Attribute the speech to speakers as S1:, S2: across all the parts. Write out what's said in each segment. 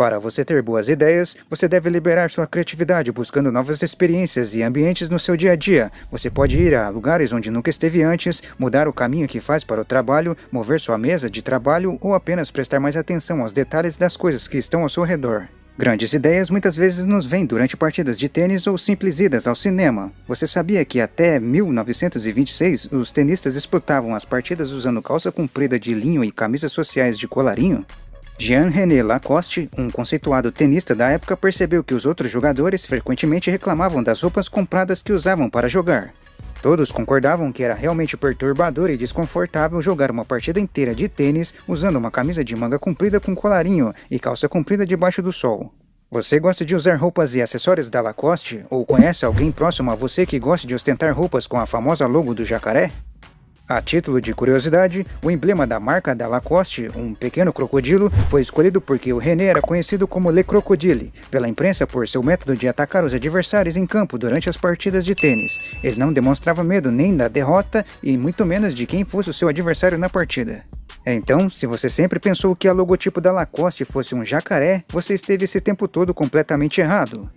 S1: Para você ter boas ideias, você deve liberar sua criatividade buscando novas experiências e ambientes no seu dia a dia. Você pode ir a lugares onde nunca esteve antes, mudar o caminho que faz para o trabalho, mover sua mesa de trabalho ou apenas prestar mais atenção aos detalhes das coisas que estão ao seu redor. Grandes ideias muitas vezes nos vêm durante partidas de tênis ou simples idas ao cinema. Você sabia que até 1926 os tenistas disputavam as partidas usando calça comprida de linho e camisas sociais de colarinho? Jean-René Lacoste, um conceituado tenista da época, percebeu que os outros jogadores frequentemente reclamavam das roupas compradas que usavam para jogar. Todos concordavam que era realmente perturbador e desconfortável jogar uma partida inteira de tênis usando uma camisa de manga comprida com colarinho e calça comprida debaixo do sol. Você gosta de usar roupas e acessórios da Lacoste? Ou conhece alguém próximo a você que gosta de ostentar roupas com a famosa logo do jacaré? A título de curiosidade, o emblema da marca da Lacoste, um pequeno crocodilo, foi escolhido porque o René era conhecido como Le Crocodile pela imprensa por seu método de atacar os adversários em campo durante as partidas de tênis. Ele não demonstrava medo nem da derrota e muito menos de quem fosse o seu adversário na partida. Então, se você sempre pensou que a logotipo da Lacoste fosse um jacaré, você esteve esse tempo todo completamente errado.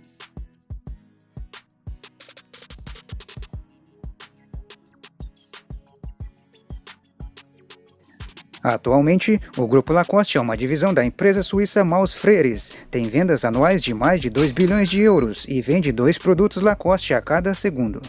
S1: Atualmente, o Grupo Lacoste é uma divisão da empresa suíça Maus Freires, tem vendas anuais de mais de 2 bilhões de euros e vende 2 produtos Lacoste a cada segundo.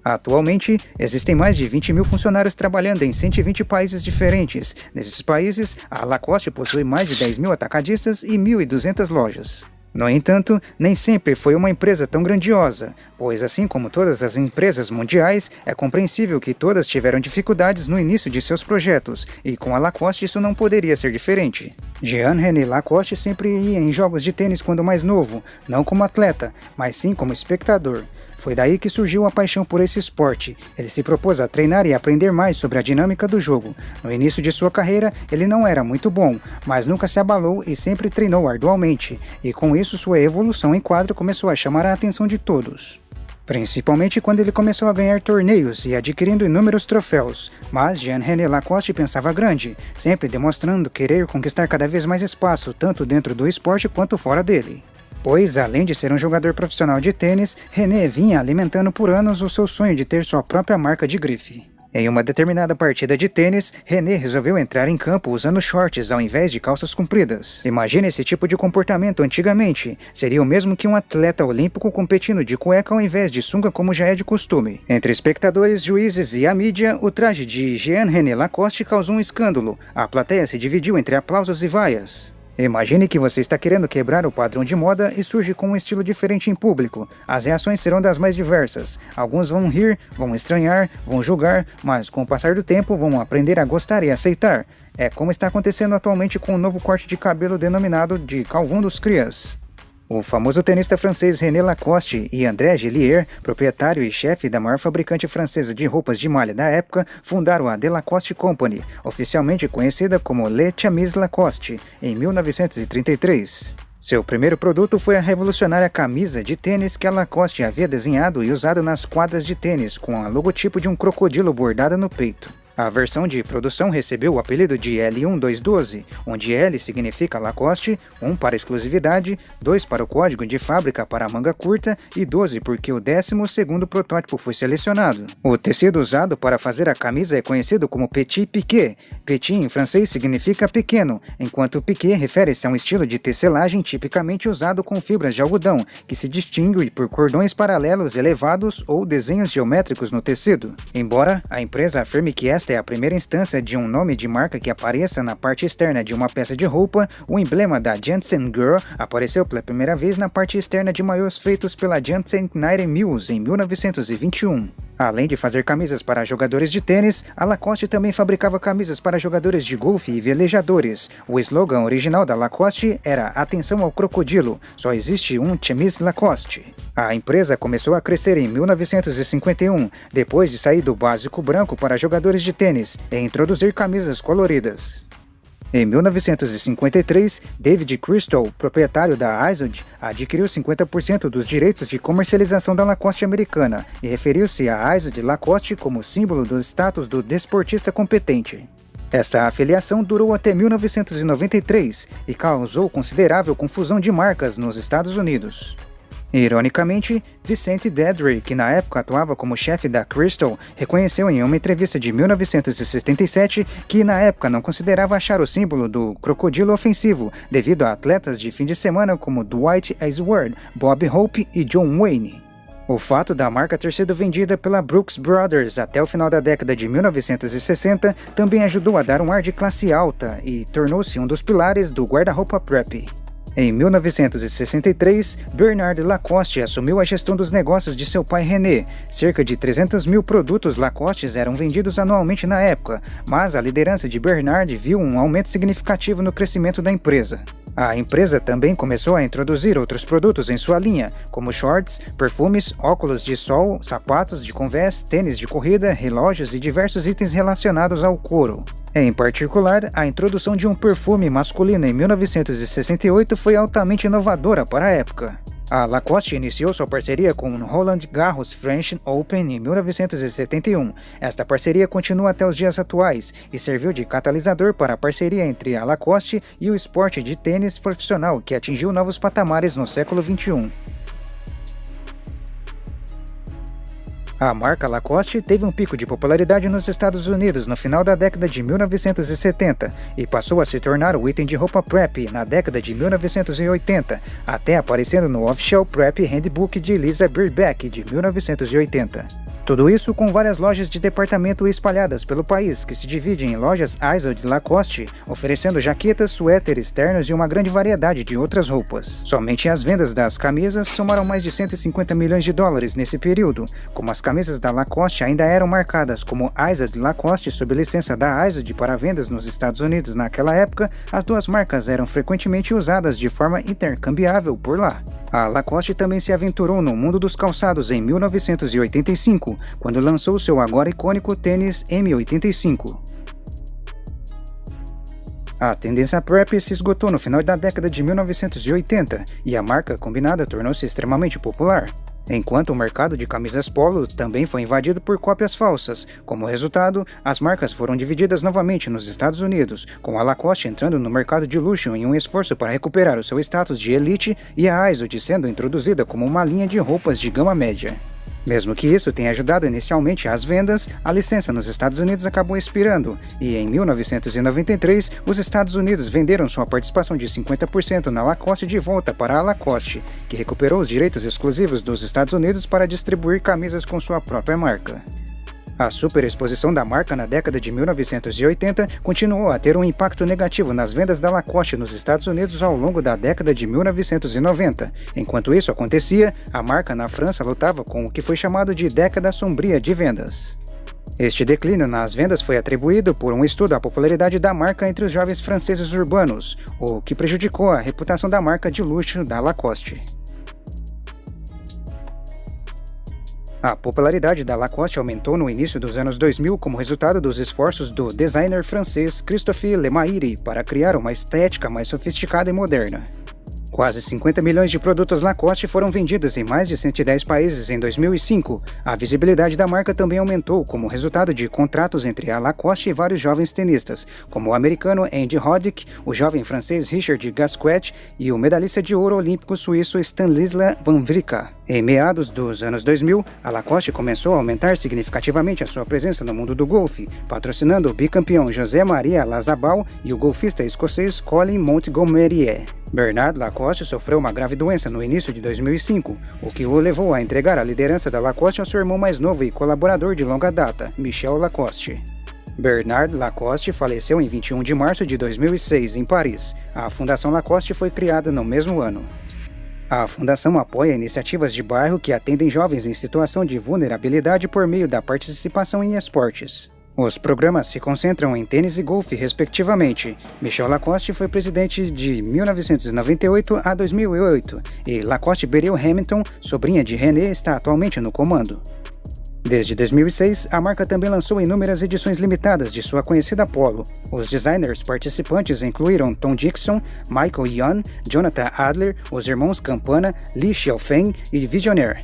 S1: Atualmente, existem mais de 20 mil funcionários trabalhando em 120 países diferentes. Nesses países, a Lacoste possui mais de 10 mil atacadistas e 1.200 lojas. No entanto, nem sempre foi uma empresa tão grandiosa, pois assim como todas as empresas mundiais, é compreensível que todas tiveram dificuldades no início de seus projetos, e com a Lacoste isso não poderia ser diferente. Jean-René Lacoste sempre ia em jogos de tênis quando mais novo, não como atleta, mas sim como espectador. Foi daí que surgiu a paixão por esse esporte. Ele se propôs a treinar e aprender mais sobre a dinâmica do jogo. No início de sua carreira, ele não era muito bom, mas nunca se abalou e sempre treinou arduamente, e com isso sua evolução em quadro começou a chamar a atenção de todos. Principalmente quando ele começou a ganhar torneios e adquirindo inúmeros troféus. Mas Jean-René Lacoste pensava grande, sempre demonstrando querer conquistar cada vez mais espaço, tanto dentro do esporte quanto fora dele. Pois, além de ser um jogador profissional de tênis, René vinha alimentando por anos o seu sonho de ter sua própria marca de grife. Em uma determinada partida de tênis, René resolveu entrar em campo usando shorts ao invés de calças compridas. Imagine esse tipo de comportamento antigamente. Seria o mesmo que um atleta olímpico competindo de cueca ao invés de sunga como já é de costume. Entre espectadores, juízes e a mídia, o traje de Jean-René Lacoste causou um escândalo. A plateia se dividiu entre aplausos e vaias. Imagine que você está querendo quebrar o padrão de moda e surge com um estilo diferente em público. As reações serão das mais diversas. Alguns vão rir, vão estranhar, vão julgar, mas com o passar do tempo vão aprender a gostar e aceitar. É como está acontecendo atualmente com o novo corte de cabelo denominado de Calvão dos Crias. O famoso tenista francês René Lacoste e André Gillier, proprietário e chefe da maior fabricante francesa de roupas de malha da época, fundaram a The Lacoste Company, oficialmente conhecida como Les Chemises Lacoste, em 1933. Seu primeiro produto foi a revolucionária camisa de tênis que a Lacoste havia desenhado e usado nas quadras de tênis, com a logotipo de um crocodilo bordada no peito. A versão de produção recebeu o apelido de L1212, onde L significa Lacoste, 1 para exclusividade, 2 para o código de fábrica para a manga curta e 12 porque o 12º protótipo foi selecionado. O tecido usado para fazer a camisa é conhecido como petit piqué. Petit em francês significa pequeno, enquanto piqué refere-se a um estilo de tecelagem tipicamente usado com fibras de algodão, que se distingue por cordões paralelos elevados ou desenhos geométricos no tecido. Embora a empresa afirme que esta é a primeira instância de um nome de marca que apareça na parte externa de uma peça de roupa, o emblema da Jantzen Girl apareceu pela primeira vez na parte externa de maiôs feitos pela Jantzen Knight Mills em 1921. Além de fazer camisas para jogadores de tênis, a Lacoste também fabricava camisas para jogadores de golfe e velejadores. O slogan original da Lacoste era "Atenção ao crocodilo, só existe um chemise Lacoste". A empresa começou a crescer em 1951, depois de sair do básico branco para jogadores de tênis e introduzir camisas coloridas. Em 1953, David Crystal, proprietário da Izod, adquiriu 50% dos direitos de comercialização da Lacoste americana e referiu-se a Izod Lacoste como símbolo do status do desportista competente. Esta afiliação durou até 1993 e causou considerável confusão de marcas nos Estados Unidos. Ironicamente, Vicente Dedry, que na época atuava como chefe da Crystal, reconheceu em uma entrevista de 1977 que na época não considerava achar o símbolo do crocodilo ofensivo, devido a atletas de fim de semana como Dwight Eisenhower, Bob Hope e John Wayne. O fato da marca ter sido vendida pela Brooks Brothers até o final da década de 1960 também ajudou a dar um ar de classe alta e tornou-se um dos pilares do guarda-roupa prep. Em 1963, Bernard Lacoste assumiu a gestão dos negócios de seu pai René. Cerca de 300 mil produtos Lacoste eram vendidos anualmente na época, mas a liderança de Bernard viu um aumento significativo no crescimento da empresa. A empresa também começou a introduzir outros produtos em sua linha, como shorts, perfumes, óculos de sol, sapatos de convés, tênis de corrida, relógios e diversos itens relacionados ao couro. Em particular, a introdução de um perfume masculino em 1968 foi altamente inovadora para a época. A Lacoste iniciou sua parceria com o Roland Garros French Open em 1971. Esta parceria continua até os dias atuais e serviu de catalisador para a parceria entre a Lacoste e o esporte de tênis profissional, que atingiu novos patamares no século XXI. A marca Lacoste teve um pico de popularidade nos Estados Unidos no final da década de 1970 e passou a se tornar o item de roupa prep na década de 1980, até aparecendo no Official Prep Handbook de Lisa Birbeck de 1980. Tudo isso com várias lojas de departamento espalhadas pelo país, que se dividem em lojas ISO de Lacoste, oferecendo jaquetas, suéteres, ternos e uma grande variedade de outras roupas. Somente as vendas das camisas somaram mais de 150 milhões de dólares nesse período. Como as camisas da Lacoste ainda eram marcadas como ISO de Lacoste sob licença da ISO para vendas nos Estados Unidos naquela época, as duas marcas eram frequentemente usadas de forma intercambiável por lá. A Lacoste também se aventurou no mundo dos calçados em 1985, quando lançou seu agora icônico tênis M85. A tendência prep se esgotou no final da década de 1980 e a marca combinada tornou-se extremamente popular. Enquanto o mercado de camisas polo também foi invadido por cópias falsas. Como resultado, as marcas foram divididas novamente nos Estados Unidos, com a Lacoste entrando no mercado de luxo em um esforço para recuperar o seu status de elite e a ISO sendo introduzida como uma linha de roupas de gama média. Mesmo que isso tenha ajudado inicialmente as vendas, a licença nos Estados Unidos acabou expirando e em 1993 os Estados Unidos venderam sua participação de 50% na Lacoste de volta para a Lacoste, que recuperou os direitos exclusivos dos Estados Unidos para distribuir camisas com sua própria marca. A superexposição da marca na década de 1980 continuou a ter um impacto negativo nas vendas da Lacoste nos Estados Unidos ao longo da década de 1990. Enquanto isso acontecia, a marca na França lutava com o que foi chamado de década sombria de vendas. Este declínio nas vendas foi atribuído por um estudo à popularidade da marca entre os jovens franceses urbanos, o que prejudicou a reputação da marca de luxo da Lacoste. A popularidade da Lacoste aumentou no início dos anos 2000 como resultado dos esforços do designer francês Christophe Lemaire para criar uma estética mais sofisticada e moderna. Quase 50 milhões de produtos Lacoste foram vendidos em mais de 110 países em 2005. A visibilidade da marca também aumentou como resultado de contratos entre a Lacoste e vários jovens tenistas, como o americano Andy Roddick, o jovem francês Richard Gasquet e o medalhista de ouro olímpico suíço Stanislas Wawrinka. Em meados dos anos 2000, a Lacoste começou a aumentar significativamente a sua presença no mundo do golfe, patrocinando o bicampeão José Maria Lazabal e o golfista escocês Colin Montgomery. Bernard Lacoste sofreu uma grave doença no início de 2005, o que o levou a entregar a liderança da Lacoste ao seu irmão mais novo e colaborador de longa data, Michel Lacoste. Bernard Lacoste faleceu em 21 de março de 2006, em Paris. A Fundação Lacoste foi criada no mesmo ano. A Fundação apoia iniciativas de bairro que atendem jovens em situação de vulnerabilidade por meio da participação em esportes. Os programas se concentram em tênis e golfe, respectivamente. Michel Lacoste foi presidente de 1998 a 2008 e Lacoste Beryl Hamilton, sobrinha de René, está atualmente no comando. Desde 2006, a marca também lançou inúmeras edições limitadas de sua conhecida polo. Os designers participantes incluíram Tom Dixon, Michael Young, Jonathan Adler, os irmãos Campana, Li Xiaofeng e Visionaire.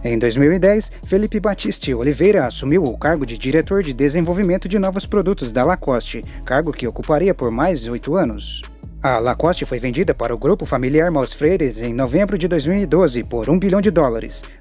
S1: Em 2010, Felipe Batiste Oliveira assumiu o cargo de diretor de desenvolvimento de novos produtos da Lacoste, cargo que ocuparia por mais de 8 anos. A Lacoste foi vendida para o grupo familiar Maus Freires em novembro de 2012 por $1 bilhão.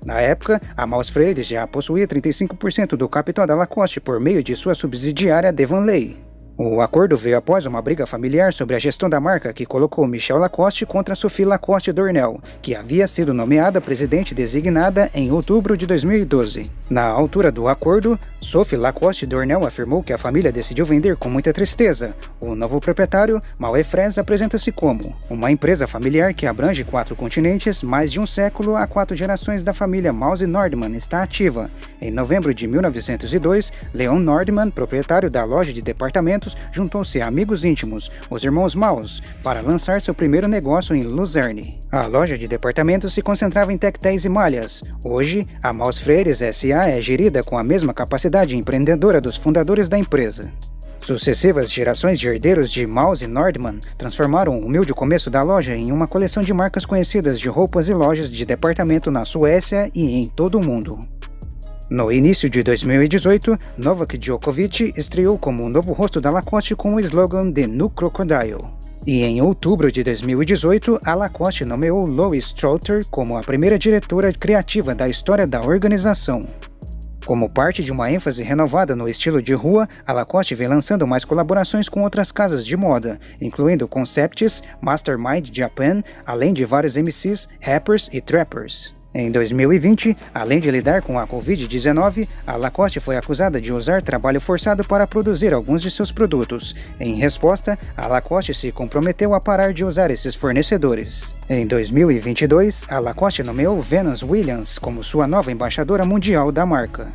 S1: Na época, a Maus Freires já possuía 35% do capital da Lacoste por meio de sua subsidiária Devonley. O acordo veio após uma briga familiar sobre a gestão da marca que colocou Michel Lacoste contra Sophie Lacoste Dornel, que havia sido nomeada presidente designada em outubro de 2012. Na altura do acordo, Sophie Lacoste Dornel afirmou que a família decidiu vender com muita tristeza. O novo proprietário, Maue Fraise, apresenta-se como uma empresa familiar que abrange 4 continentes, mais de um século, há 4 gerações da família Mause Nordman está ativa. Em novembro de 1902, Leon Nordman, proprietário da loja de departamentos, juntou-se a amigos íntimos, os irmãos Maus, para lançar seu primeiro negócio em Luzerne. A loja de departamentos se concentrava em tectéis e malhas. Hoje, a Maus Freires S.A. é gerida com a mesma capacidade empreendedora dos fundadores da empresa. Sucessivas gerações de herdeiros de Mause Nordman transformaram o humilde começo da loja em uma coleção de marcas conhecidas de roupas e lojas de departamento na Suécia e em todo o mundo. No início de 2018, Novak Djokovic estreou como o novo rosto da Lacoste com o slogan The New Crocodile. E em outubro de 2018, a Lacoste nomeou Lois Strother como a primeira diretora criativa da história da organização. Como parte de uma ênfase renovada no estilo de rua, a Lacoste vem lançando mais colaborações com outras casas de moda, incluindo Concepts, Mastermind Japan, além de vários MCs, rappers e trappers. Em 2020, além de lidar com a Covid-19, a Lacoste foi acusada de usar trabalho forçado para produzir alguns de seus produtos. Em resposta, a Lacoste se comprometeu a parar de usar esses fornecedores. Em 2022, a Lacoste nomeou Venus Williams como sua nova embaixadora mundial da marca.